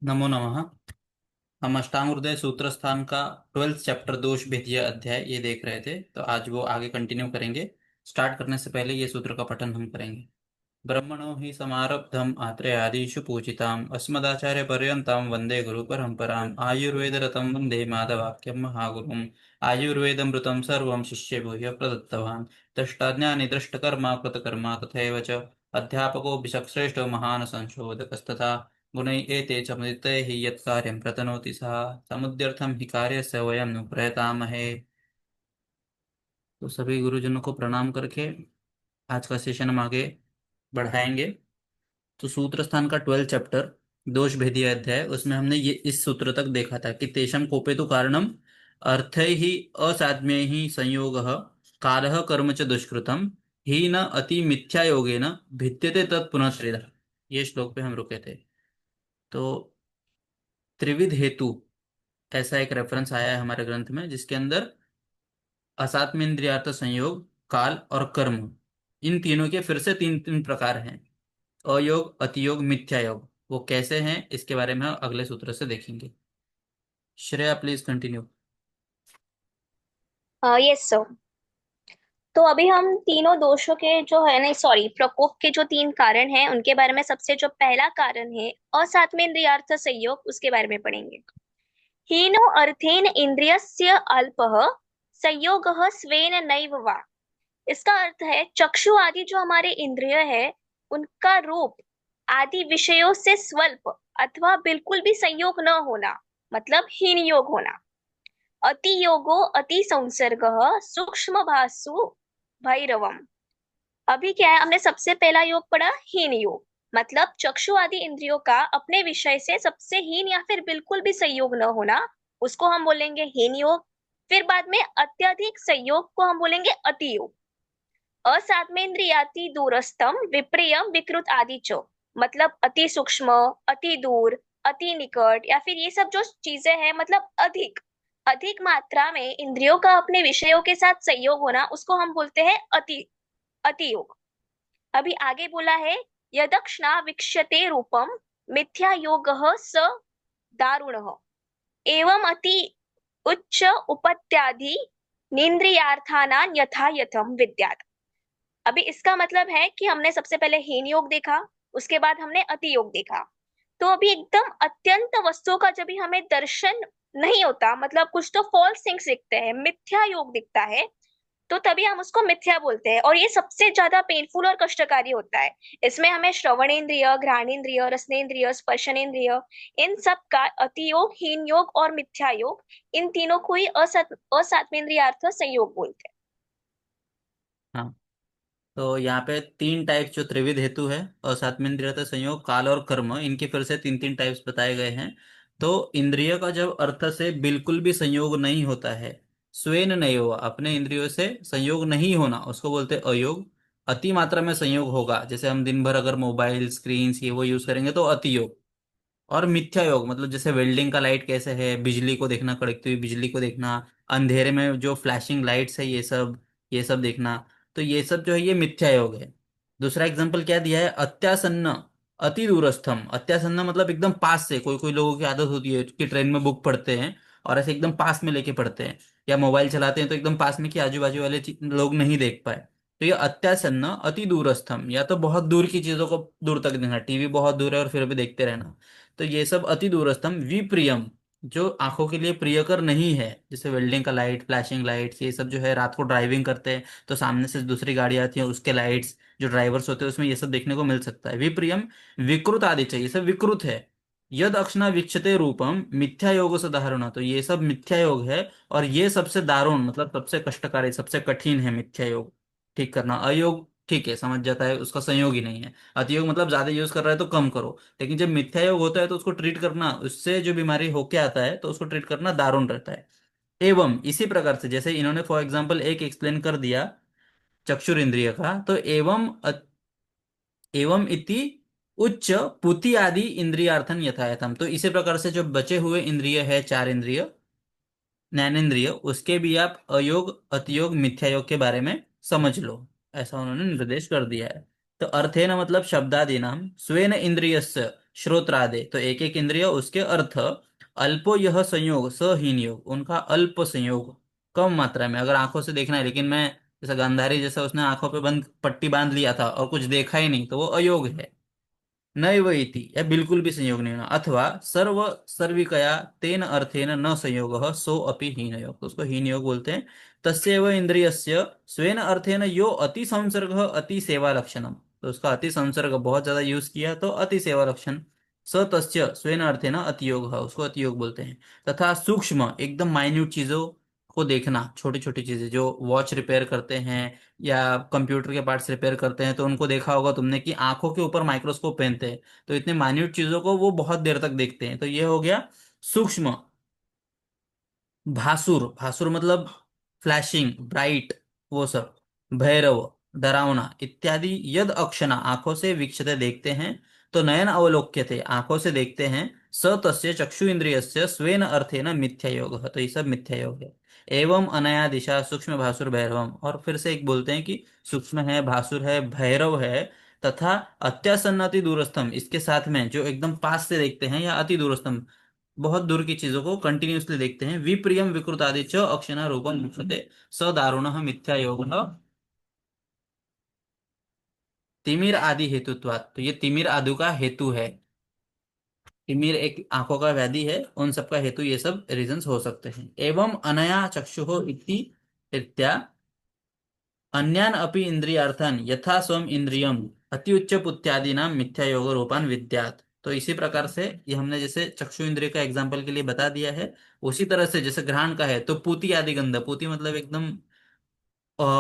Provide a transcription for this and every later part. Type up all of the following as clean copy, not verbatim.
नमो नमः। हम अष्टांग हृदय सूत्र स्थान का 12th चैप्टर दोष भेदिय अध्याय ये देख रहे थे, तो आज वो आगे कंटिन्यू करेंगे। स्टार्ट करने से पहले ये सूत्र का पठन हम करेंगे। ब्रह्मणो हि समारब्धम् आत्र्यादिषु पूजिताम् अस्मदाचार्य पर्यन्तां वन्दे गुरु परम्पराम् आयुर्वेदरतं वन्दे माधवाख्यं महागुरुम् आयुर्वेदमृतं सर्वं शिष्येभ्यो प्रदत्तवान् दृष्टाज्ञानि दृष्टकर्मा कृतकर्मा तथैव च अध्यापको विशक्श्रेष्ठो महान् संशोधकस्तथा गुणै एते च मुदितैः हि यत्कार्यं प्रतनोति सः समुद्यर्थं हि कार्यस्य वयं नु प्रयतामहे। तो सभी गुरुजनों को प्रणाम करके आज का सेशन हम आगे बढ़ाएंगे। तो सूत्र स्थान का 12 चैप्टर दोष भेदीय अध्याय, उसमें हमने ये इस सूत्र तक देखा था कि तेषम कोपेतु कारणम अर्थ ही असाध्य ही संयोग कालः कर्म च दुष्कृतम ही न अति मिथ्या योगेन भिद्यते तत्पुनः त्रिधा। ये श्लोक पे हम रुके थे। तो त्रिविध हेतु ऐसा एक रेफरेंस आया है हमारे ग्रंथ में, जिसके अंदर असात्म इंद्रियार्थ संयोग, काल और कर्म, इन तीनों के फिर से तीन तीन प्रकार हैं। अयोग, अतियोग, मिथ्या योग। वो कैसे हैं इसके बारे में हम अगले सूत्र से देखेंगे। Shreya please continue. Yes sir. तो अभी हम तीनों दोषों के जो है नहीं सॉरी प्रकोप के जो तीन कारण हैं उनके बारे में सबसे जो पहला कारण है असात्मेन्द्रियार्थ संयोग उसके बारे में पढ़ेंगे। हीनो अर्थेन इंद्रियस्य अल्पः संयोगः स्वेन नैव वा। इसका अर्थ है चक्षु आदि जो हमारे इंद्रिय है उनका रूप आदि विषयों से स्वल्प अथवा बिल्कुल भी संयोग न होना, मतलब हीन योग होना। अति योगो अति संसर्गः सूक्ष्म भासु भैरवम। अभी क्या है, हमने सबसे पहला योग पढ़ा हीन योग, मतलब चक्षु आदि इंद्रियों का अपने विषय से सबसे हीन या फिर बिल्कुल भी संयोग न होना, उसको हम बोलेंगे हीन योग। फिर बाद में अत्यधिक संयोग को हम बोलेंगे अति योग। असात्मेन्द्रियाति दूरस्थम विप्रियम विकृत आदि चो, मतलब अति सूक्ष्म, अति दूर, अति निकट या फिर ये सब जो चीजें हैं मतलब अधिक अधिक मात्रा में इंद्रियों का अपने विषयों के साथ संयोग होना, उसको हम बोलते हैं अति अति योग। अभी आगे बोला है यदक्षणा विक्ष्यते रूपम मिथ्या योगः स दारुणः एवं अति उच्च उपत्यादि निंद्रियार्थानां यथा यथम विद्यात्। अभी इसका मतलब है कि हमने सबसे पहले हीन योग देखा, उसके बाद हमने अति योग देखा। तो अभी एकदम अत्यंत वस्तुओं का जब भी हमें दर्शन नहीं होता, मतलब कुछ तो फॉल्स थिंग्स दिखते हैं, मिथ्या योग दिखता है, तो तभी हम उसको मिथ्या बोलते हैं और ये सबसे ज्यादा पेनफुल और कष्टकारी होता है। इसमें हमें श्रवणेन्द्रिय, घ्राणेन्द्रिय, रसनेन्द्रिय, स्पर्शनेन्द्रिय, इन सब का अति योग, हीन योग और मिथ्या योग, इन तीनों को ही असात्मेन्द्रियार्थ संयोग बोलते हैं। हाँ, तो यहाँ पे तीन टाइप जो त्रिविध हेतु है, असात्मेंद्रियता संयोग, काल और कर्म, इनके फिर से तीन तीन टाइप्स बताए गए हैं। तो इंद्रिय का जब अर्थ से बिल्कुल भी संयोग नहीं होता है, स्वेन नहीं हुआ, अपने इंद्रियों से संयोग नहीं होना, उसको बोलते हैं अयोग। अति मात्रा में संयोग होगा, जैसे हम दिन भर अगर मोबाइल स्क्रीन ये वो यूज करेंगे तो अति योग। और मिथ्या योग मतलब जैसे वेल्डिंग का लाइट कैसे है, बिजली को देखना, कड़कती हुई बिजली को देखना, अंधेरे में जो फ्लैशिंग लाइट्स है, ये सब देखना। तो ये सब जो है ये मिथ्या योग है। दूसरा एग्जांपल क्या दिया है, अत्यासन्न अति दूरस्थम। अत्यासन्न मतलब एकदम पास से, कोई कोई लोगों की आदत होती है कि ट्रेन में बुक पढ़ते हैं और ऐसे एकदम पास में लेके पढ़ते हैं, या मोबाइल चलाते हैं तो एकदम पास में कि आजू बाजू वाले लोग नहीं देख पाए। तो ये अत्यासन्न अति दूरस्थम, या तो बहुत दूर की चीजों को दूर तक देखना, टीवी बहुत दूर है और फिर भी देखते रहना। तो ये सब अति दूरस्थम विप्रियम, जो आंखों के लिए प्रियकर नहीं है, जैसे वेल्डिंग का लाइट, फ्लैशिंग लाइट्स, ये सब जो है, रात को ड्राइविंग करते हैं तो सामने से दूसरी गाड़ी आती है, उसके लाइट्स, जो ड्राइवर्स होते हैं उसमें ये सब देखने को मिल सकता है। विप्रियम विकृत आदि चाहिए, ये सब विकृत है। यद अक्षना वीक्षते रूपम मिथ्या योग से दारुणा, तो ये सब मिथ्या योग है। और ये सबसे दारुण मतलब सबसे कष्टकारी, सबसे कठिन है मिथ्या योग ठीक करना। अयोग ठीक है, समझ जाता है, उसका संयोग ही नहीं है। अतियोग मतलब ज्यादा यूज कर रहा है तो कम करो। लेकिन जब मिथ्या योग होता है तो उसको ट्रीट करना, उससे जो बीमारी होके आता है तो उसको ट्रीट करना दारुण रहता है। एवं इसी प्रकार से जैसे इन्होंने फॉर एग्जाम्पल एक एक्सप्लेन कर दिया चक्षुर इंद्रिय का, तो एवं इति उच्च पुति आदि इंद्रियार्थन यथायथम, तो इसी प्रकार से जो बचे हुए इंद्रिय है, चार इंद्रिय, ज्ञानेंद्रिय, उसके भी आप अयोग, अतियोग, मिथ्या योग के बारे में समझ लो। ऐसा उन्होंने निर्देश कर दिया है। तो अर्थेन मतलब शब्दादि नाम, स्वेन इंद्रियस्य, श्रोत्रादे, तो एक एक इंद्रिय उसके अर्थ। अल्पो यह संयोग स हीन योग, उनका अल्प संयोग, कम मात्रा में, अगर आंखों से देखना है, लेकिन मैं जैसा गांधारी जैसा उसने आंखों पे बंद पट्टी बांध लिया था और कुछ देखा ही नहीं, तो वो अयोग है। नैव इति, यह बिल्कुल भी संयोग नहीं होना। अथवा सर्व सर्विकया तेन अर्थेन न संयोग सो अपि हीन योग, तो उसको हीन योग बोलते हैं। तस्यैव इंद्रियस्य स्वेन अर्थेन यो अति संसर्ग अति सेवा लक्षणम, तो उसका अति संसर्ग बहुत ज्यादा यूज किया तो अति सेवा लक्षण। स तस्य स्वेन अर्थेन अति योग, उसको अति योग बोलते हैं। तथा सूक्ष्म एकदम माइन्यूट चीजों को देखना, छोटी छोटी चीजें जो वॉच रिपेयर करते हैं या कंप्यूटर के पार्ट्स रिपेयर करते हैं, तो उनको देखा होगा तुमने कि आंखों के ऊपर माइक्रोस्कोप पहनते हैं, तो इतने माइन्यूट चीजों को वो बहुत देर तक देखते हैं, तो ये हो गया सूक्ष्म। भासुर, भासुर मतलब फ्लैशिंग ब्राइट, वो सब। भैरव, डरावना इत्यादि। यद अक्षना, आंखों से वीक्षते देखते हैं, तो नयन अवलोक्यते, आंखों से देखते हैं। स तस्य चक्षु इंद्रियस्य स्वेन अर्थेन मिथ्या योग, तो ये सब मिथ्या योग है। एवं अनया दिशा सूक्ष्म भासुर भैरवम, और फिर से एक बोलते हैं कि सूक्ष्म है, भासुर है, भैरव है, तथा अत्यासन्न अति दूरस्थम, इसके साथ में जो एकदम पास से देखते हैं, या अति दूरस्थम बहुत दूर की चीजों को कंटिन्यूअसली देखते हैं। विप्रियम विकृत आदि च अक्षिणा रूपम मुक्षते स दारुण मिथ्या योग तिमिर आदि हेतुत्वात्, तो ये तिमिर आदि का हेतु है। तिमिर एक आंखों का व्याधि है, उन सब का हेतु ये सब रीजंस हो सकते हैं। एवं अनया चक्षुः इति इत्या अन्यान अपि इंद्रियार्थान यथा स्वम इंद्रियम अति उच्च पुत्यादि नाम मिथ्या योग रूपान विद्यात, तो इसी प्रकार से ये हमने जैसे चक्षु इंद्रिय का एग्जाम्पल के लिए बता दिया है, उसी तरह से जैसे घ्राण का है तो पूती आदि गंध, पूती मतलब एकदम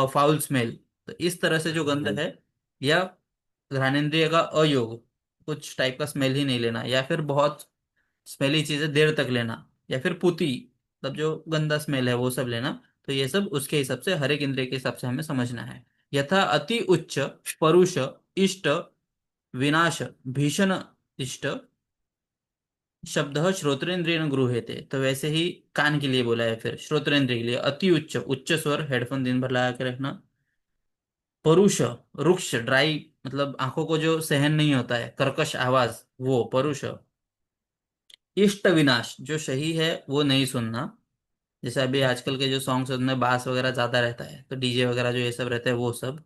फाउल स्मेल, तो इस तरह से जो गंध है, या घ्राणेन्द्रिय का अयोग, कुछ टाइप का स्मेल ही नहीं लेना, या फिर बहुत स्मेली चीजें देर तक लेना, या फिर पुती मतलब जो गंदा स्मेल है वो सब लेना, तो ये सब उसके हिसाब से, हर एक इंद्रिय के हिसाब से हमें समझना है। यथा अति उच्च परुष इष्ट विनाश भीषण इष्ट शब्द श्रोत्रेंद्रिय गृह्यते, तो वैसे ही कान के लिए बोला है, फिर श्रोत्रेंद्रिय के लिए अति उच्च, उच्च स्वर, हेडफोन दिन भर लगा के रखना। परुष, रुक्ष ड्राई, मतलब आंखों को जो सहन नहीं होता है, कर्कश आवाज, वो परुष। इष्ट विनाश, जो सही है वो नहीं सुनना, जैसे अभी आजकल के जो सॉन्ग्स हैं उनमें बास वगैरह ज्यादा रहता है, तो डीजे वगैरह जो ये सब रहता है वो सब।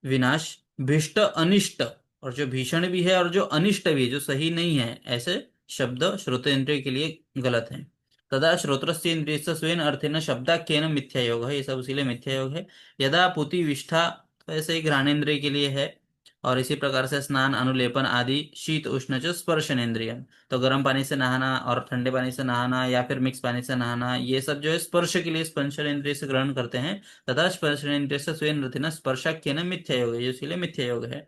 विनाश, भीष्ट अनिष्ट, और जो भीषण भी है और जो अनिष्ट भी है, जो सही नहीं है, ऐसे शब्द श्रोतेंद्रिय के लिए गलत है। तदा श्रोत्रस्य इंद्रिय स्वेन अर्थेन शब्दाख्येन मिथ्या योग है, ये सब उसी लिए मिथ्या योग है। यदा पुति विष्ठा, तो ऐसे ही घ्राणेन्द्रिय के लिए है। और इसी प्रकार से स्नान अनुलेपन आदि शीत उष्ण च स्पर्शनेन्द्रिय, तो गर्म पानी से नहाना और ठंडे पानी से नहाना या फिर मिक्स पानी से नहाना, ये सब जो है स्पर्श के लिए स्पर्शनेन्द्रिय से ग्रहण करते हैं। तथा स्पर्शनेन्द्रिय स्वेन रथिना स्पर्शाख्यन मिथ्या योग है, जो इसलिए मिथ्या योग है।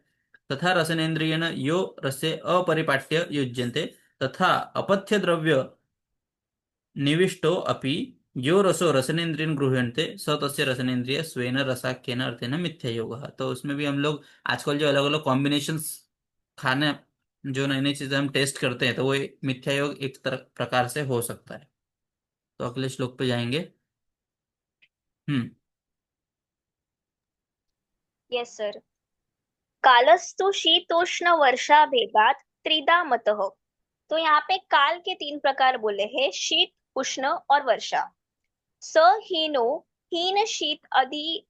तथा रसनेन्द्रियण यो रसे अपरिपाट्य युज्यन्ते, तथा अपथ्य द्रव्य निविष्टो अपि यो रसो रसनेन्द्रियं गृह्यन्ते स तस्य रसनेन्द्रिय स्वेन रसाख्येन अर्थेन मिथ्या योगः, तो उसमें भी हम लोग आजकल जो अलग अलग कॉम्बिनेशंस खाने, जो नई नई चीजें हम टेस्ट करते हैं, तो वो मिथ्या योग एक तरह प्रकार से हो सकता है। तो अगले श्लोक पे जाएंगे। हम्म। Yes sir. कालस्तु शीतोष्ण वर्षा भेदात त्रिदा मतः। तो यहाँ पे काल के तीन प्रकार बोले हैं, शीत, उष्ण और वर्षा। स हीनो, हीन शीत आदि,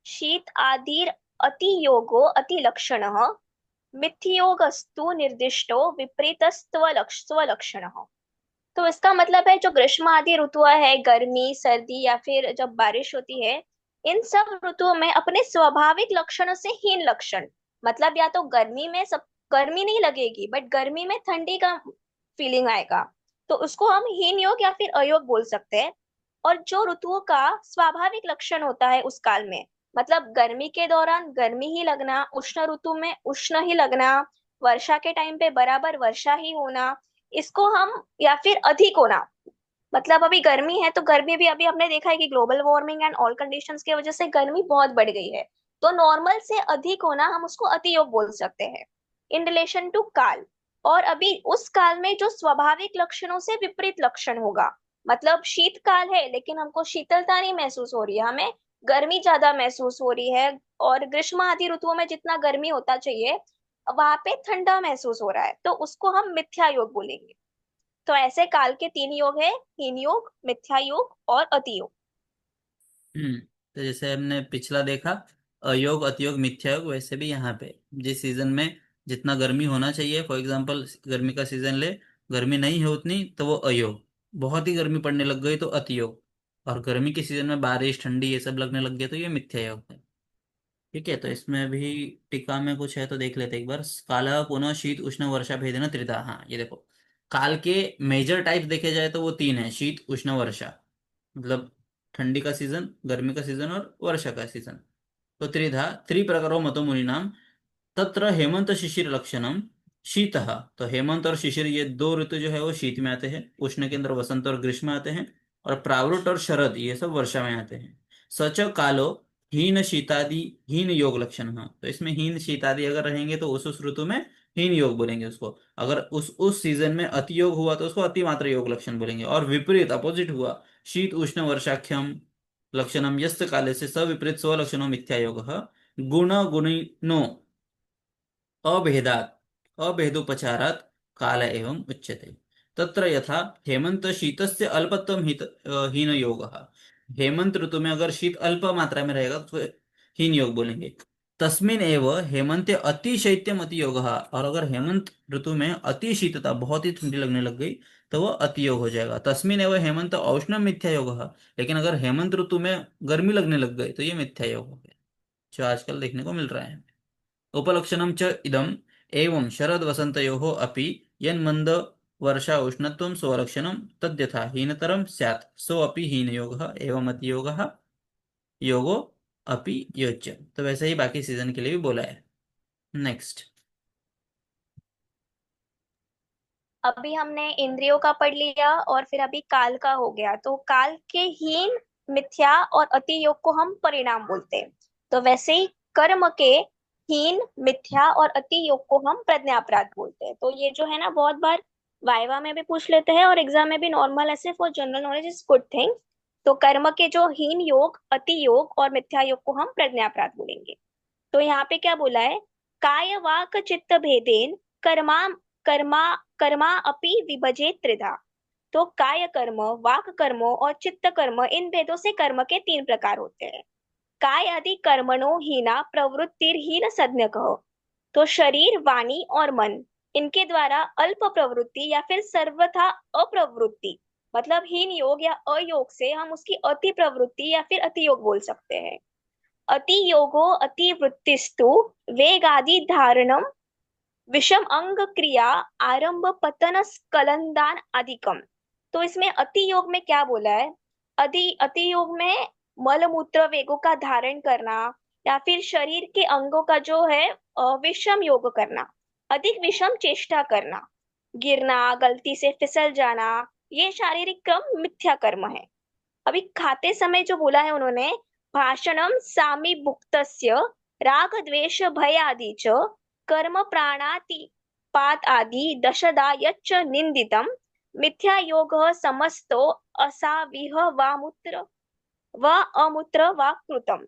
शीत आदिर अति योगो अति लक्षणः। मिथ्योगस्तु निर्दिष्टो स्वलक्षणः। तो इसका मतलब है जो ग्रीष्म आदि ऋतु है, गर्मी सर्दी या फिर जब बारिश होती है, इन सब ऋतुओं में अपने स्वाभाविक लक्षणों से हीन लक्षण, मतलब या तो गर्मी में सब गर्मी नहीं लगेगी बट गर्मी में ठंडी का फीलिंग आएगा, तो उसको हम हीन योग या फिर अयोग बोल सकते हैं। और जो ऋतुओं का स्वाभाविक लक्षण होता है उस काल में, मतलब गर्मी के दौरान गर्मी ही लगना, उष्ण ऋतु में उष्ण ही लगना, वर्षा के टाइम पे बराबर वर्षा ही होना, इसको हम, या फिर अधिक होना, मतलब अभी गर्मी है तो गर्मी भी अभी हमने देखा है कि global warming and all conditions की वजह से गर्मी बहुत बढ़ गई है, तो नॉर्मल से अधिक होना हम उसको अति योग बोल सकते हैं इन रिलेशन टू काल। और अभी उस काल में जो स्वाभाविक लक्षणों से विपरीत लक्षण होगा, मतलब शीतकाल है लेकिन हमको शीतलता नहीं महसूस हो रही है, हमें गर्मी ज्यादा महसूस हो रही है, और ग्रीष्म आदि ऋतुओं में जितना गर्मी होता चाहिए वहां पे ठंडा महसूस हो रहा है, तो उसको हम मिथ्या योग बोलेंगे। तो ऐसे काल के तीन योग है, हीन योग, मिथ्या योग और अति योग। तो जैसे हमने पिछला देखा, अयोग अतियोग मिथ्या योग, वैसे भी यहाँ पे जिस सीजन में जितना गर्मी होना चाहिए, फॉर एग्जांपल गर्मी का सीजन ले, गर्मी नहीं है उतनी तो वो अयोग, बहुत ही गर्मी पड़ने लग गई तो अतियोग, और गर्मी के सीजन में बारिश ठंडी ये सब लगने लग गया तो ये मिथ्या योग है। ठीक है, तो इसमें भी टीका में कुछ है तो देख लेते हैं एक बार। काल पुनः शीत उष्ण वर्षा भेदेन त्रिधा। हाँ ये देखो, काल के मेजर टाइप्स देखे जाए तो वो तीन है, शीत उष्ण वर्षा, मतलब ठंडी का सीजन, गर्मी का सीजन और वर्षा का सीजन। तो त्रिधा त्रिप्रकारो मतो मुनीनाम, तत्र हेमंत शिशिर लक्षणम शीतः। तो हेमंत और शिशिर ये दो ऋतु जो है वो शीत में आते हैं, उष्ण के अंदर वसंत और ग्रीष्म आते हैं, और प्रावरुट और शरद ये सब वर्षा में आते हैं। सच कालो हीन शीतादि हीन योग लक्षण। हाँ, तो इसमें हीन शीतादि अगर रहेंगे तो उस ऋतु में हीन योग बोलेंगे उसको। अगर उस सीजन में अति योग हुआ तो उसको अति मात्रा योग लक्षण बोलेंगे, और विपरीत अपोजिट हुआ शीत उष्ण वर्षाख्यम लक्षणम यस्त काले से सविपरीत स्वलक्षणो मिथ्या योग गुण गुणिनो अभेदात् अभेदोपचारात् काल एवं उच्यते। तत्र यथा हेमंत शीतस्य अल्पत्वम हीन योगः। हेमंत ऋतु में अगर शीत अल्प मात्रा में रहेगा तो हीन योग बोलेंगे। तस्मिन एव हेमंते अति शैत्यम अति योगः। और अगर हेमंत ऋतु में अति शीतता, बहुत ही ठंडी लगने लग गई, तो वह अति योग हो जाएगा। तस्मिन एव हेमंत औष्ण मिथ्या योगः। लेकिन अगर हेमंत ऋतु में गर्मी लगने लग गई तो ये मिथ्या योग हो गया, जो आजकल देखने को मिल रहा है। उपलक्षणं च इदम् एवं शरद वसन्तयोः अपि यन्मन्द वर्षा उष्णत्वं स्वलक्षणं तद्यथा हीनतरं स्यात् सोऽपि हीनयोगः एवं अतियोगः योगो अपि योज्य। तो वैसे ही बाकी सीजन के लिए भी बोला है। नेक्स्ट। अभी हमने इंद्रियों का पढ़ लिया और फिर अभी काल का हो गया। तो काल के हीन, मिथ्या और अति योग को हम परिणाम बोलते हैं। तो वैसे ही कर्म के हीन, मिथ्या और अति योग को हम प्रज्ञापराध बोलते हैं। तो ये जो है ना, बहुत बार वाइवा में भी पूछ लेते हैं और एग्जाम में भी नॉर्मल, ऐसे for general knowledge is good thing. तो कर्म के जो हीन योग, अति योग और मिथ्या योग को हम प्रज्ञापराध बोलेंगे। तो यहाँ पे क्या बोला है, काय वाक चित्त भेदेन कर्मा कर्मा कर्मा अपि विभजे त्रिधा। तो काय कर्म, वाक कर्म और चित्त कर्म, इन भेदों से कर्म के तीन प्रकार होते हैं। काय आदि कर्मणो हीना प्रवृत्तिरहीन सज्ञ कहो। तो शरीर, वाणी और मन, इनके द्वारा अल्प प्रवृत्ति या फिर सर्वथा अप्रवृत्ति, मतलब हीन योग या अयोग से हम उसकी अति प्रवृत्ति या फिर अति योग बोल सकते हैं। अति योगो अति वृत्तिस्तु वेगादि धारणम विषम अंग क्रिया आरंभ पतन स्खलनदान अधिकम। तो इसमें अति योग में क्या बोला है, अति योग में मल मूत्र वेगों का धारण करना या फिर शरीर के अंगों का जो है विषम योग करना, अधिक विषम चेष्टा करना, गिरना, गलती से फिसल जाना, ये शारीरिक क्रम मिथ्या कर्म है। अभी खाते समय जो बोला है उन्होंने, भाषणम सामी भुक्तस्य राग द्वेष भय आदि च कर्म प्राणातिपात आदि दशदा यच्च निंदितम मिथ्या योग समस्तो असाविह वा मूत्र व अमूत्र वा कृतम।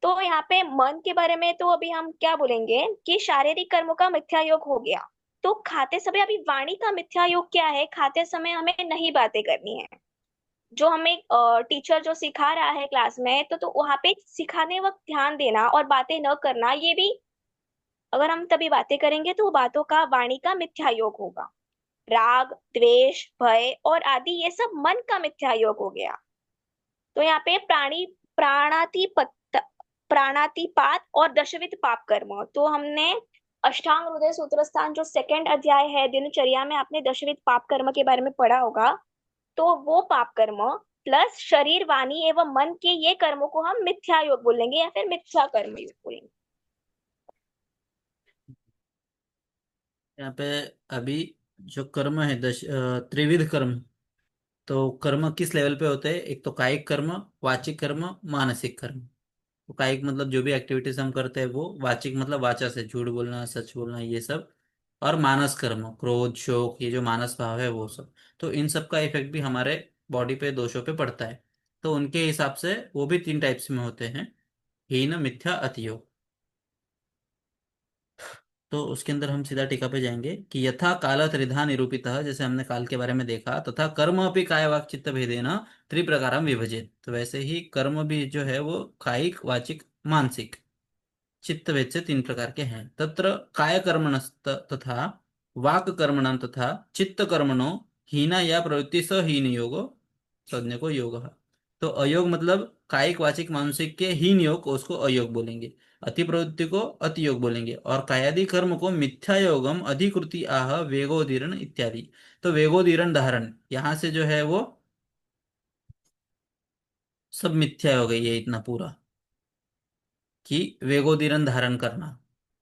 तो यहाँ पे मन के बारे में तो अभी हम क्या बोलेंगे कि शारीरिक कर्मों का मिथ्या योग हो गया। तो खाते समय अभी वाणी का मिथ्या योग क्या है, खाते समय हमें नहीं बातें करनी है। जो हमें टीचर जो सिखा रहा है क्लास में, तो वहां पे सिखाने वक्त ध्यान देना और बातें न करना, ये भी अगर हम तभी बातें करेंगे तो बातों का, वाणी का मिथ्या योग होगा। राग, द्वेष, भय और आदि ये सब मन का मिथ्या योग हो गया। तो यहाँ पे प्राणातिपत प्राणातिपात और दशविध पाप कर्म, तो हमने अष्टांग हृदय सूत्रस्थान जो सेकंड अध्याय है दिनचर्या में, आपने दशविध पाप कर्म के बारे में पढ़ा होगा। तो वो पाप कर्म प्लस शरीर, वाणी एवं मन के ये कर्मों को हम मिथ्या योग बोलेंगे या फिर मिथ्या कर्म योग बोलेंगे। यहाँ पे अभी जो कर्म है त्रिविध कर्म, तो कर्म किस लेवल पे होते हैं? एक तो कायिक कर्म, वाचिक कर्म, मानसिक कर्म। तो कायिक मतलब जो भी एक्टिविटीज हम करते हैं वो, वाचिक मतलब वाचा से झूठ बोलना, सच बोलना, ये सब, और मानस कर्म क्रोध शोक ये जो मानस भाव है वो सब। तो इन सब का इफेक्ट भी हमारे बॉडी पे, दोषों पे पड़ता है। तो उनके हिसाब से वो भी तीन टाइप्स में होते हैं, हीन मिथ्या अतियोग। तो उसके अंदर हम सीधा टीका पे जाएंगे कि यथा काल त्रिधा निरूपितः, जैसे हमने काल के बारे में देखा, तथा कर्म अपि काय वाक चित्त भेदेन त्रिप्रकारम विभजित, तो वैसे ही कर्म भी जो है वो कायिक वाचिक मानसिक चित्त भेद से तीन प्रकार के हैं। तत्र काय कर्मणस्त तथा वाक कर्मणाम तथा चित्त कर्मणो हीना या प्रवृत्ति स हीन योगो संज्ञ को योग। तो अयोग मतलब कायिक वाचिक मानसिक के हीन योग को उसको अयोग बोलेंगे, अति प्रवृत्ति को अति योग बोलेंगे, और कायादि कर्म को मिथ्या योगम अधिकृति आह वेगोदीरण इत्यादि। तो वेगोदीरण धारण यहाँ से जो है वो सब मिथ्या हो गई है इतना पूरा, कि वेगोदीरण धारण करना,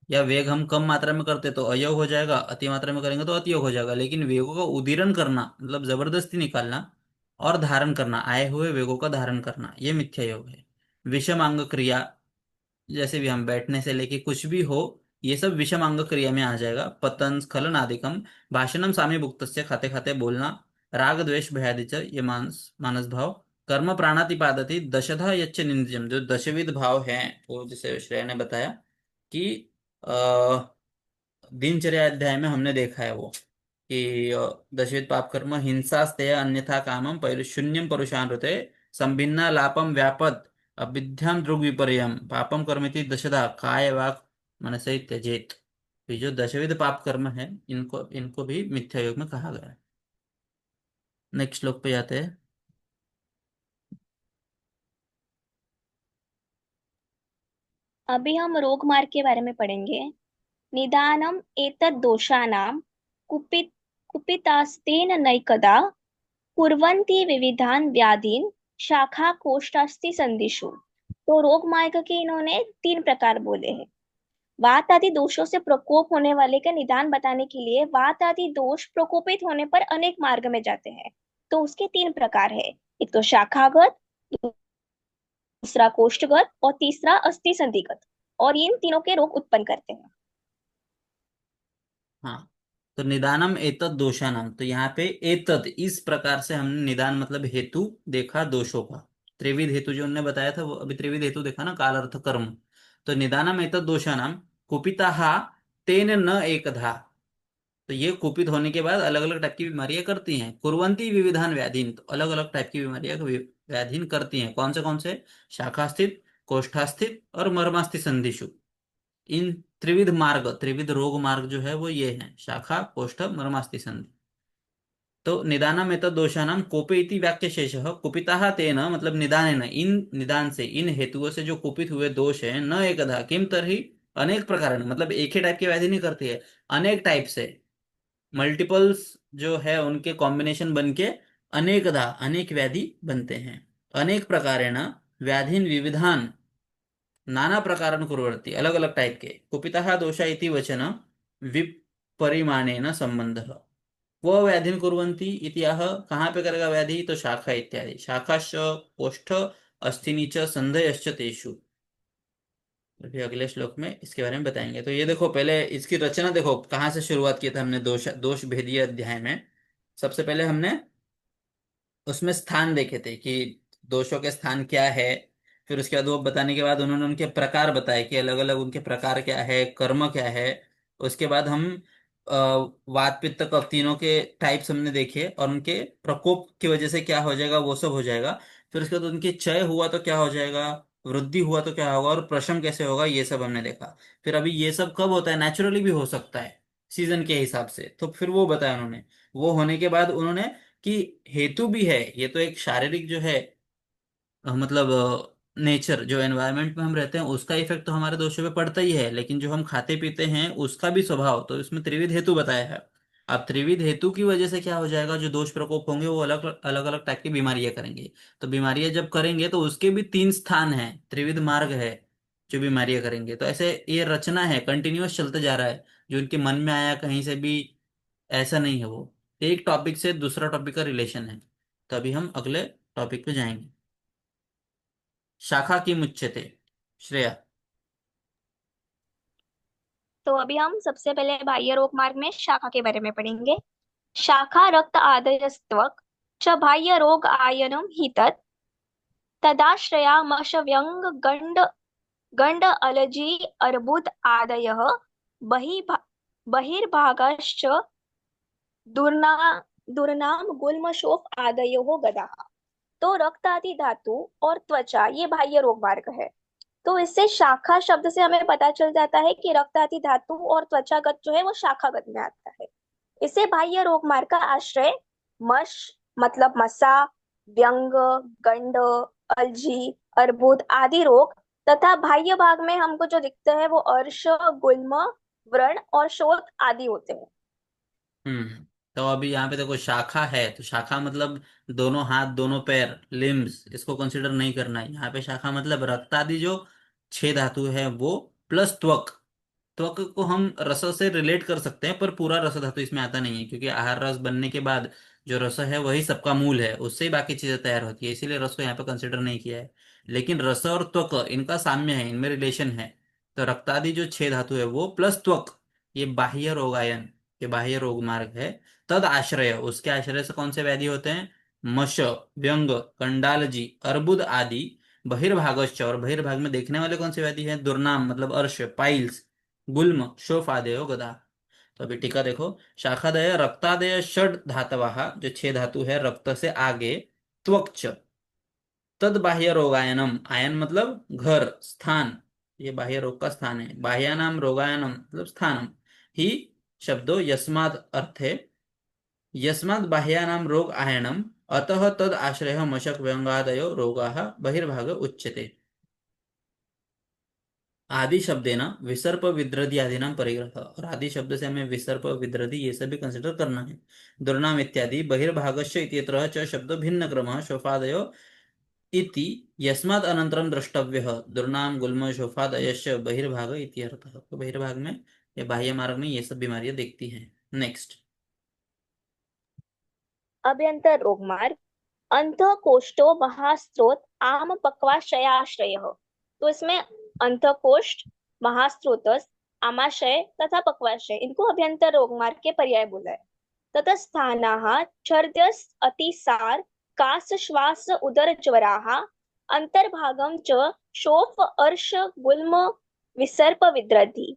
या वेग हम कम मात्रा में करते तो अयोग हो जाएगा, अति मात्रा में करेंगे तो अतियोग हो जाएगा, लेकिन वेगों का उदीरण करना मतलब जबरदस्ती निकालना, और धारण करना आए हुए वेगों का धारण करना, ये मिथ्या योग है। विषम अंग क्रिया, जैसे भी हम बैठने से लेके कुछ भी हो, ये सब विषम अंग क्रिया में आ जाएगा। पतन स्खलन आदिकम, भाषणम साम्य भुक्तस्य, खाते खाते बोलना, राग द्वेष भयादिच, ये मानस मानस भाव, कर्म प्राणातिपादति दशधा यच्च निंद्यम, जो दशविध भाव हैं, वो जैसे श्रेय ने बताया कि दिनचर्या अध्याय में हमने देखा है वो, कि दशविध पाप कर्म हिंसा स्तेय अन्यथा कामम शून्यम परुषानृते संभिन्ना लापम व्यापद अविद्याम दृग विपर्यम पापम कर्मिति दशधा काय वाक मनसे त्यजेत। ये जो दशविध पाप कर्म है, इनको इनको भी मिथ्या योग में कहा गया है। नेक्स्ट श्लोक पे जाते हैं। अभी हम रोग मार्ग के बारे में पढ़ेंगे। निदानम एतद् दोषानां कुपित कुपितास्तेन नैकदा कुर्वन्ति विविधान व्याधीन शाखा कोष्ठास्ति संदिशु। तो रोग मार्ग के इन्होंने तीन प्रकार बोले हैं। वात आदि दोषों से प्रकोप होने वाले का निदान बताने के लिए वात आदि दोष प्रकोपित होने पर अनेक मार्ग में जाते हैं। तो उसके तीन प्रकार है, एक तो शाखागत, दूसरा कोष्ठगत और तीसरा अस्थि संधिगत। और इन तीनों के रोग उत्पन्न करते हैं। हाँ, तो निदानम एतद दोषानम, तो यहाँ पे एतद इस प्रकार से हमने निदान मतलब हेतु देखा दोषों का। त्रिविध हेतु जो उन्होंने बताया था वो अभी त्रिविध हेतु देखा ना, काल अर्थ कर्म। तो निदानम एतद दोषानम कुपिता तेन न एकधा, तो ये कुपित होने के बाद अलग अलग टाइप की बीमारियां करती हैं। कुर्वंती विविधान व्याधीन, तो अलग अलग टाइप की बीमारियां को व्याधीन करती हैं। कौन से? शाखास्थित, कोष्ठास्थित और मर्मास्थित संधिषु। इन त्रिविध मार्ग, त्रिविध रोग मार्ग जो है वो ये है, शाखा कोष्ठ मर्मास्ति संधि। तो निदानम एतद् दोषानाम कोपे इति वाक्य शेष, कुपिता तेन मतलब निदानेन, इन निदान से इन हेतुओं से जो कुपित हुए दोष है, न एकधा किम तरही अनेक प्रकार, मतलब एक ही टाइप की व्याधि नहीं करती है, अनेक टाइप से, मल्टीपल्स जो है उनके कॉम्बिनेशन बन के अनेकधा अनेक व्याधि बनते हैं। अनेक प्रकारेण व्याधिन विविधान नाना प्रकारन कुर्वन्ति, अलग अलग टाइप के। कुपितः दोष इति वचन विपरिमाणेन संबंधः। वो व्याधिन कुर्वन्ति इति यह कहाँ पे करेगा व्याधि? तो शाखा इत्यादि, शाखाश्च कोष्ठ अस्थिनि च संधयश्च तेषु। अभी अगले श्लोक में इसके बारे में बताएंगे। तो ये देखो, पहले इसकी रचना देखो कहाँ से शुरुआत किया था हमने, दोष दोष भेदीय अध्याय में। सबसे पहले हमने उसमें स्थान देखे थे कि दोषों के स्थान क्या है। फिर उसके बाद वो बताने के बाद उन्होंने उनके प्रकार बताए कि अलग अलग उनके प्रकार क्या है, कर्म क्या है। उसके बाद हम अ, वात पित्त कफ तीनों के टाइप्स हमने देखे, और उनके प्रकोप की वजह से क्या हो जाएगा वो सब हो जाएगा। फिर उसके बाद उनकी क्षय हुआ तो क्या हो जाएगा, वृद्धि हुआ तो क्या होगा, और प्रशम कैसे होगा, ये सब हमने देखा। फिर अभी ये सब कब होता है, नेचुरली भी हो सकता है सीजन के हिसाब से, तो फिर वो बताया उन्होंने। वो होने के बाद उन्होंने कि हेतु भी है, ये तो एक शारीरिक जो है मतलब नेचर, जो एनवायरनमेंट में हम रहते हैं उसका इफेक्ट तो हमारे दोषों पे पड़ता ही है, लेकिन जो हम खाते पीते हैं उसका भी स्वभाव, तो इसमें त्रिविध हेतु बताया है। अब त्रिविध हेतु की वजह से क्या हो जाएगा, जो दोष प्रकोप होंगे वो अलग अलग अलग टाइप की बीमारियां करेंगे। तो बीमारियां जब करेंगे तो उसके भी तीन स्थान हैं, त्रिविध मार्ग है जो बीमारियां करेंगे। तो ऐसे ये रचना है, कंटिन्यूअस चलते जा रहा है, जो इनके मन में आया कहीं से भी ऐसा नहीं है वो, एक टॉपिक से दूसरा टॉपिक का रिलेशन है। तो अभी हम अगले टॉपिक पे जाएंगे। शाखा की मुच्यते, श्रेया। तो अभी हम सबसे पहले बाह्य रोग मार्ग में शाखा के बारे में पढ़ेंगे। शाखा रक्त आदयस्त्वक च बाह्य रोग आयनम ही तत् तदाश्रया व्यंग गंड गंड अलजी अर्बुद आदयः बहिर्भागश्च दुर्ना दुर्नाम गुल्मशोफ आदयो गदा। तो रक्त आदि धातु और त्वचा ये बाह्य रोग मार्ग है। तो इससे शाखा शब्द से हमें पता चल जाता है कि रक्त आदि धातु और त्वचागत जो है वो शाखागत में आता है। इसे बाह्य रोग मार्ग का आश्रय मश मतलब मसा, व्यंग, गंड, अलजी, अर्बुद आदि रोग तथा बाह्य भाग में हमको जो दिखते हैं वो अर्श, गुल्म, व्रण और शोथ आदि होते हैं। हम्म। तो अभी यहाँ पे देखो शाखा है, तो शाखा मतलब दोनों हाथ दोनों पैर, लिम्स, इसको कंसिडर नहीं करना है। यहाँ पे शाखा मतलब रक्त आदि जो छह धातु है वो, प्लस त्वक। त्वक को हम रस से रिलेट कर सकते हैं, पर पूरा रस धातु इसमें आता नहीं है, क्योंकि आहार रस बनने के बाद जो रस है वही सबका मूल है, उससे ही बाकी चीजें तैयार होती है, इसीलिए रस को यहाँ पे कंसिडर नहीं किया है। लेकिन रस और त्वक इनका साम्य है, इनमें रिलेशन है। तो रक्तादि जो छह धातु है वो प्लस त्वक, ये बाह्य रोगायन, ये बाह्य रोग मार्ग है। तद आश्रय, उसके आश्रय से कौन से व्याधि होते हैं? मश, व्यंग, कंडालजी, अर्बुद आदि। बहिर्भागश्च, और बहिर्भाग में देखने वाले कौन से व्याधि हैं? दुर्नाम मतलब अर्श, पाइल्स, गुल्म, शोफादयो गदा। तो अभी टीका देखो। शाखादय रक्तादय षड धातवः, जो छह धातु है रक्त से आगे, त्वक्च, तद बाह्य रोगायनम, आयन मतलब घर, स्थान, ये बाह्य रोग का स्थान है। बाह्यानाम रोगायनम मतलब स्थानम ही शब्दों यस्माद अर्थे, यस्माद बाह्यानाम रोग आयनम, अतः तद आश्रय मशक व्यंगादयो रोगाः बहिर्भाग उच्यते। आदि शब्देन विसर्प विद्रदि आदि नाम परिग्रह, और आदि शब्द से हमें विसर्प विद्रदि ये सब भी कंसिडर करना है। दुर्नाम इत्यादि बहिर्भागस्य इत्यत्र च शब्द भिन्न क्रमः शोफादयो इति यस्मात् अनन्तरं द्रष्टव्यः। दुर्नाम गुल्म शोफादयश्च बहिर्भाग इत्यर्थः। तो बहिर्भाग में या बाह्य मार्ग में ये सब बीमारियां दिखती हैं। नेक्स्ट। अभ्यंतर रोग मार्ग। अंतः कोष्ठो महास्त्रोत आम पक्वाशयाश्रय। तो इसमें अंतः कोष्ठ, महास्त्रोतस, आमाशय तथा पक्वाशय इनको अभ्यंतर रोग मार्ग के पर्याय बोला है। ततः स्थानाः छर्द्यस् अतिसार कास श्वास उदर ज्वराः अंतर्भागम च शोफ अर्श गुल्म विसर्प विद्रधि।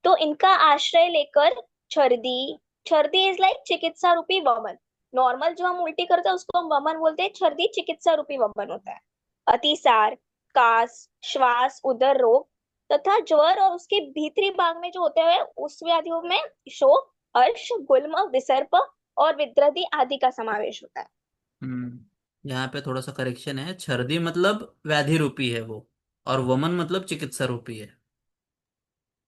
तो इनका आश्रय लेकर छर्दी, छर्दी इज लाइक चिकित्सा रूपी वमन। नॉर्मल जो हम उल्टी करते हैं उसको हम वमन बोलते हैं, छर्दी चिकित्सा रूपी वमन होता है। अतिसार, कास, श्वास उदर रोग तथा ज्वर और उसके भीतरी भाग में जो होते हैं उस व्याधियों में शोफ, अर्श, गुल्म, विसर्प और विद्रधि आदि का समावेश होता है। यहाँ पे थोड़ा सा करेक्शन है, छर्दी मतलब व्याधि रूपी है वो, और वमन मतलब चिकित्सा रूपी है।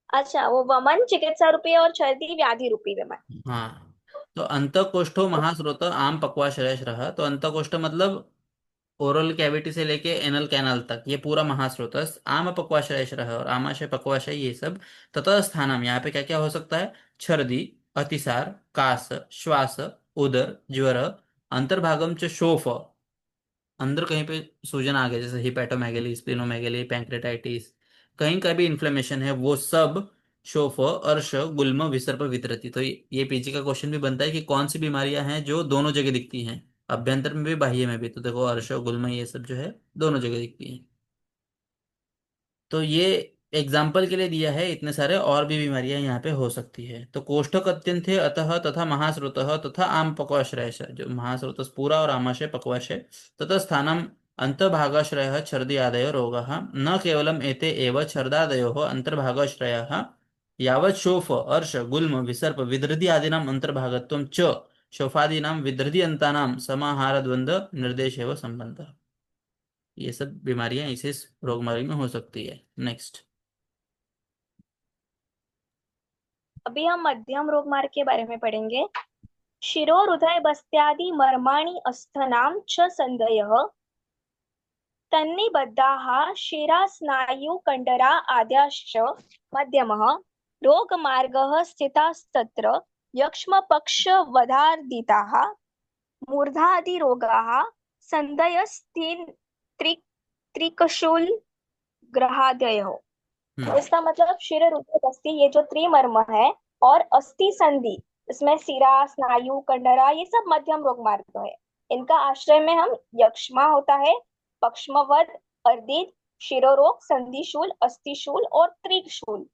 अच्छा, वो वमन चिकित्सा रूपी है और छर्दी व्याधि रूपी वमन। हाँ। तो अंतकोष्ठो महास्रोत आम पक्वाशय रहा, तो अंतकोष्ठ मतलब ओरल कैविटी से लेके एनल कैनाल तक ये पूरा महास्रोतस, आम पक्वाशय रहा और आमाशय पक्वाशय ये सब। ततः स्थानम, यहाँ पे क्या क्या हो सकता है? छर्दी, अतिसार, कास, श्वास, उदर, ज्वर, अंतर्भागम च शोफ, अंदर कहीं पे सूजन आ गया जैसे हिपैटोमेगेली, स्प्लिनोमेगेली, पैंक्रेटाइटिस, कहीं का भी इन्फ्लेमेशन है वो सब, शोफ, अर्श, गुल्म, विसर्प, वितरती। तो ये पीजी का क्वेश्चन भी बनता है कि कौन सी बीमारियां हैं जो दोनों जगह दिखती हैं, अभ्यंतर में भी बाह्य में भी। तो देखो अर्श गुल्म ये सब जो है दोनों जगह दिखती हैं। तो ये एग्जाम्पल के लिए दिया है, इतने सारे और भी बीमारियां यहाँ पे हो सकती है। तो कोष्ठक अत्यंत अतः तथा महास्रोत तथा आम पक्वाश्रय, जो महास्रोत पूरा और आमाशय पक्वाशय, तथा स्थानम अंतभागाश्रय छर्दी आदयो रोगाः, न केवलम एते एव छर्दादयो अंतर्भागाश्रयाः, यावत् शोफ, अर्श, गुल्म, विसर्प, विदृधि आदीनाम अंतर्भागत्वं च शोफादीनाम विदृधि अंतानां समाहार द्वंद्व निर्देश एवं संबंध। ये सब बीमारियां इसी रोगमारी में हो सकती है। नेक्स्ट। अभी हम मध्यम रोग मार्ग के बारे में पढ़ेंगे। शिरोहृदय बस्त्यादि मर्माणि अस्थनां च संधयः तन्निबद्धाः शिरास्नायुकण्डरा आद्याश्च मध्यमः रोगमार्गः स्थितास्तत्र यक्ष्मपक्षवधार्दिताः मूर्धादिरोगाः सन्धयस्तीन् त्रिकशूल ग्रहादयो। हम्म। इसका मतलब शिर रुधिर अस्थि ये जो त्रिमर्म है और अस्थि संधि, इसमें सिरा, स्नायु, कंडरा ये सब मध्यम रोग मार्ग है। इनका आश्रय में हम यक्ष्मा होता है, पक्ष्मवद, अर्दिद, शिरोरोग, संधिशूल, अस्थिशूल और त्रिशूल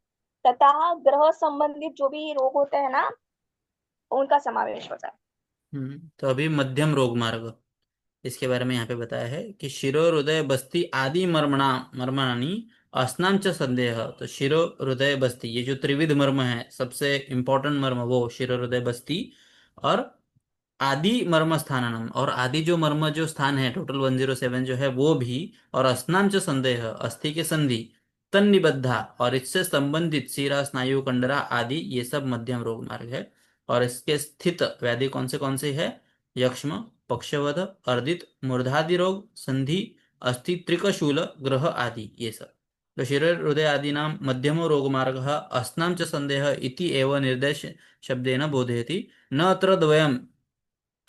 तथा ग्रह संबंधित जो भी रोग होते हैं ना, उनका समावेश होता है। तो अभी मध्यम रोग मार्ग, इसके बारे में यहाँ पे बताया है कि शिरो हृदय बस्ती आदि मर्मणानि अस्नाम च संदेह। तो शिरो हृदय बस्ती, ये जो त्रिविध मर्म है, सबसे इंपॉर्टेंट मर्म वो शिरो हृदय बस्ती, और आदि मर्म स्थाननम, और आदि जो मर्म जो स्थान है टोटल 107 जो है वो भी, और अस्नाम च संदेह, अस्थि के संधि, तन्निबद्धा और इससे संबंधित सीरा स्नायु कंडरा आदि, ये सब मध्यम रोग मार्ग है। और इसके स्थित व्याधि कौन से है? यक्ष्म, पक्षवध, अर्दित, मूर्धादि रोग, संधि, अस्थि त्रिकशूल, ग्रह आदि, ये सब। तो शिर हृदय आदीनां मध्यमो रोगमार्गः अस्नां च संदेह इति एव निर्देश शब्देन बोधयति। न अत्र द्वयं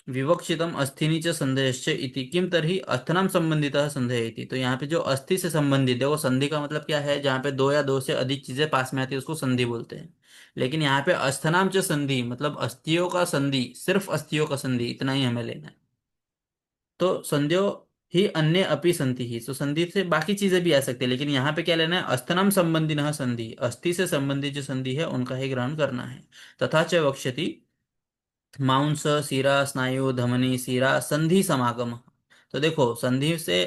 विवक्षितम अस्थि च संदेहश्च इति किम तर्हि अस्थनाम संबंधितः संदेह इति। तो यहाँ पे जो अस्थि से संबंधित है वो, संधि का मतलब क्या है? जहाँ पे दो या दो से अधिक चीजें पास में आती है उसको संधि बोलते हैं। लेकिन यहाँ पे अस्थनाम च संधि मतलब अस्थियों का संधि, सिर्फ अस्थियों का संधि, इतना ही हमें लेना है। तो संध्यो ही अन्य अपि संधि ही, तो संधि से बाकी चीजें भी आ सकती है, लेकिन यहाँ पे क्या लेना है? अस्थनाम संबंधी न संधि, अस्थि से संबंधित जो संधि है उनका ही ग्रहण करना है। तथा च वक्ष्यति मांस सीरा स्नायु धमनी सीरा संधि समागम। तो देखो, संधि से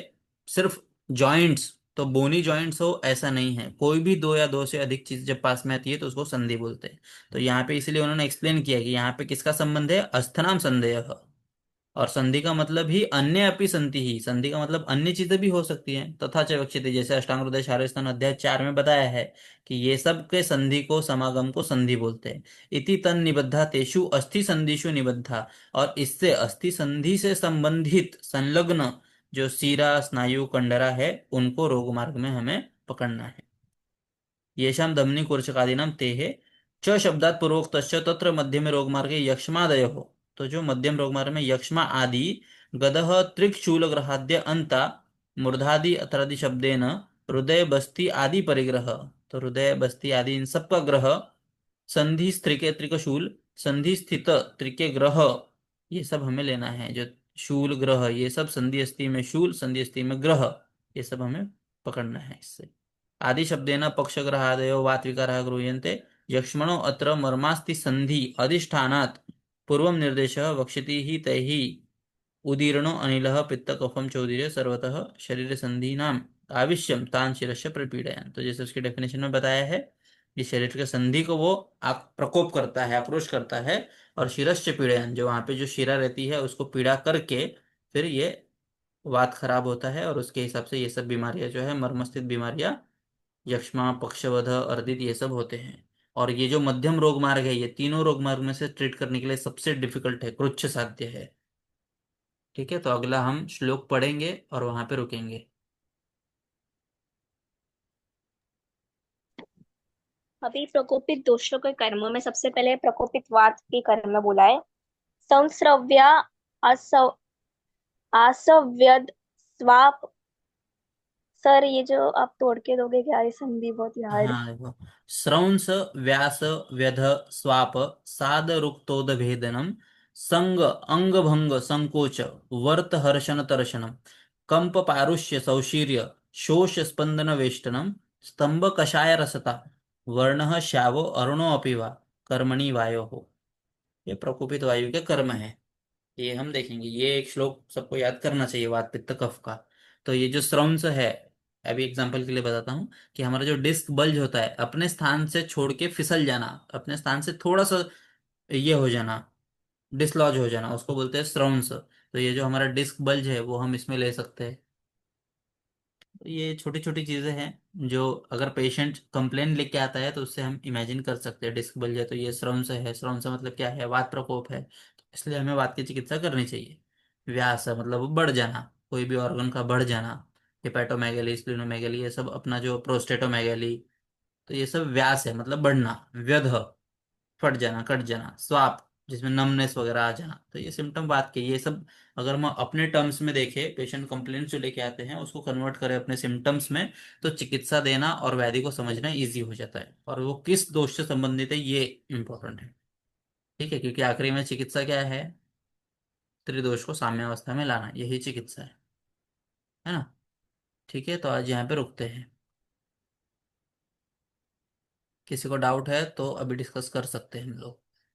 सिर्फ जॉइंट्स, तो बोनी जॉइंट्स हो ऐसा नहीं है, कोई भी दो या दो से अधिक चीज जब पास में आती है तो उसको संधि बोलते हैं। तो यहाँ पे इसलिए उन्होंने एक्सप्लेन किया कि यहाँ पे किसका संबंध है? अस्थनाम संदेह। और संधि का मतलब ही अन्य अपि संति ही, संधि का मतलब अन्य चीजें भी हो सकती हैं। तथा च विवक्षित, जैसे अष्टांग हृदय शारीरस्थान अध्याय 4 में बताया है कि ये सब के संधि को, समागम को संधि बोलते हैं। इति तन निबद्धा तेषु अस्थि संधिषु निबद्धा, और इससे अस्थि संधि से संबंधित संलग्न जो सीरा स्नायु कंडरा है उनको रोग मार्ग में हमें पकड़ना है। येषां धमनी कोर्चकादीनां तेः च शब्दात् पूर्वोक्तस्य तत्र मध्यमे रोगमार्गे यक्ष्मादयोः। तो जो मध्यम रोगमार्ग में यक्ष्मा आदि, गदः त्रिक्षूलग्रहाद्य अन्ता, मूर्धादि अत्रादि शब्देन हृदय बस्ती आदि परिग्रह। तो हृदय बस्ती आदि इन सबका ग्रह, संधि स्त्रिके त्रिकशूल, संधि स्थित त्रिके ग्रह, ये सब हमें लेना है। जो शूल ग्रह, ये सब संधि अस्थि में शूल, संधि अस्थि में ग्रह, ये सब हमें पकड़ना है इससे। आदि शब्देन पक्षग्रहादयो वात्विकाराः गृह्यन्ते। यक्ष्मणो अत्र मर्मास्ति संधि अधिष्ठानात् पूर्वं निर्देशः वक्ष्यति हि तैः उदीर्णो अनिलः पित्त कफम चौधरी सर्वतः शरीर संधीनाम आविश्यम तान शिरस्य प्रपीड़यन्। तो जैसे उसकी डेफिनेशन में बताया है कि शरीर के संधि को वो आप प्रकोप करता है, अप्रोच करता है, और शिरस्य पीड़यन, जो वहां पे जो शिरा रहती है उसको पीड़ा करके फिर ये वात खराब होता है, और उसके हिसाब से ये सब बीमारियां जो है, मर्मस्थित बीमारियां, यक्ष्मा, पक्षवध, अर्दित, ये सब होते हैं। और ये जो मध्यम रोग मार्ग है, ये तीनों रोग मार्ग में से ट्रीट करने के लिए सबसे डिफिकल्ट है, कृच्छ साध्य है। ठीक है, तो अगला हम श्लोक पढ़ेंगे और वहां पे रुकेंगे। अभी प्रकोपित दोषों के कर्म में सबसे पहले प्रकोपित वात के कर्म में बोला है। संस्रव्या आसव आसव्यद स्वाप। सर ये जो आप तोड़ के दोगे क्या? ये संधि बहुत हार्ड। हाँ देखो, स्रंस व्यास व्यध स्वाप साद रुक्तोद भेदनम, संग अंग भंग संकोच वर्त हर्षण तर्षणम, कंप पारुष्य सौशीर्य शोष स्पंदन वेष्टनम, स्तंभ कषाय रसता, वर्ण श्यावो अरुणो अपि वा, कर्मणि वायो हो। ये प्रकोपित वायु के कर्म है, ये हम देखेंगे। ये एक श्लोक सबको याद करना चाहिए, वात पित्त कफ का। तो ये जो स्रंस है, अभी एग्जांपल के लिए बताता हूँ कि हमारा जो डिस्क बल्ज होता है, अपने स्थान से छोड़ के फिसल जाना, अपने स्थान से थोड़ा सा ये हो जाना, डिसलॉज हो जाना, उसको बोलते हैं स्रंस। तो ये जो हमारा डिस्क बल्ज है वो हम इसमें ले सकते हैं। तो ये छोटी छोटी चीजें हैं जो अगर पेशेंट कंप्लेन लेके आता है तो उससे हम इमेजिन कर सकते हैं, डिस्क बल्ज है तो ये श्रवण है, श्रवण से मतलब क्या है? वात प्रकोप है, तो इसलिए हमें वात की चिकित्सा करनी चाहिए। व्यास है मतलब बढ़ जाना, कोई भी ऑर्गन का बढ़ जाना, हेपेटोमेगेली, स्प्लीनोमेगेली, ये सब अपना जो प्रोस्टेटोमेगेली, तो ये सब व्यास है मतलब बढ़ना। व्यध, फट जाना, कट जाना। स्वाप, जिसमें नमनेस वगैरह आ जाना, तो ये सिम्टम बात के, ये सब अगर हम अपने टर्म्स में देखें, पेशेंट कंप्लेंट जो लेके आते हैं उसको कन्वर्ट करें अपने सिम्टम्स में, तो चिकित्सा देना और व्याधि को समझना इजी हो जाता है, और वो किस दोष से संबंधित है ये इंपॉर्टेंट है। ठीक है, क्योंकि आखिरी में चिकित्सा क्या है? त्रिदोष को साम्यावस्था में लाना, यही चिकित्सा है ना? ठीक है, तो आज यहाँ पे रुकते हैं। किसी को डाउट है तो अभी डिस्कस कर सकते हैं हम लोग।